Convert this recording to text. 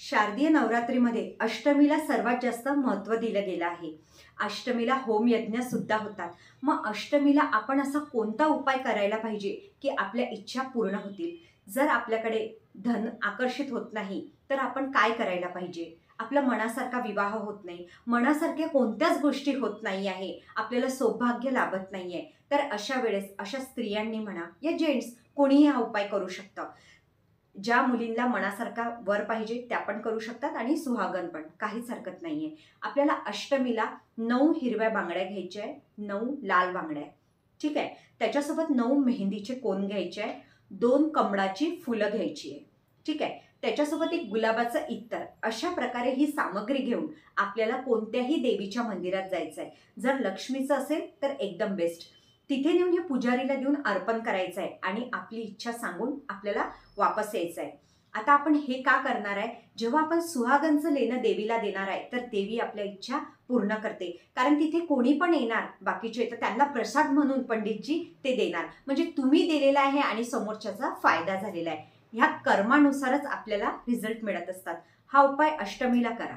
शारदीय नवरात्रीमध्ये अष्टमीला सर्वात जास्त महत्त्व दिलं गेलं आहे। अष्टमीला होमयज्ञ सुद्धा होतात। मग अष्टमीला आपण असा कोणता उपाय करायला पाहिजे की आपल्या इच्छा पूर्ण होतील? जर आपल्याकडे धन आकर्षित होत नाही तर आपण काय करायला पाहिजे? आपल्या मनासारखा विवाह होत नाही, मनासारख्या कोणत्याच गोष्टी होत नाही आहे, आपल्याला सौभाग्य लाभत नाहीये, तर अशा वेळेस अशा स्त्रियांनी म्हणा या जेंट्स कोणीही हा उपाय करू शकतं। ज्या मुलींना मनासारखा वर पाहिजे त्या पण करू शकतात आणि सुहागन पण, काहीच हरकत नाहीये। आपल्याला अष्टमीला 9 हिरव्या बांगड्या घ्यायच्या आहे, 9 लाल बांगड्या, ठीक आहे। त्याच्यासोबत 9 मेहंदीचे कोन घ्यायचे आहे, 2 कमळाची फुलं घ्यायची आहे, ठीक आहे। त्याच्यासोबत एक गुलाबाचं इत्तर। अशा प्रकारे ही सामग्री घेऊन आपल्याला कोणत्याही देवीच्या मंदिरात जायचं आहे। जर लक्ष्मीचं असेल तर एकदम बेस्ट, तिथे नेऊन हे पुजारीला देऊन अर्पण करायचं आहे आणि आपली इच्छा सांगून आपल्याला वापस यायचं आहे। आता आपण हे का करणार आहे? जेव्हा आपण सुहागनचं लेणं देवीला देणार आहे तर देवी आपल्या इच्छा पूर्ण करते, कारण तिथे कोणी पण येणार बाकीचे तर त्यांना प्रसाद म्हणून पंडितजी ते देणार, म्हणजे तुम्ही दिलेला आहे आणि समोरच्याचा फायदा झालेला आहे। ह्या कर्मानुसारच आपल्याला रिझल्ट मिळत असतात। हा उपाय अष्टमीला करा।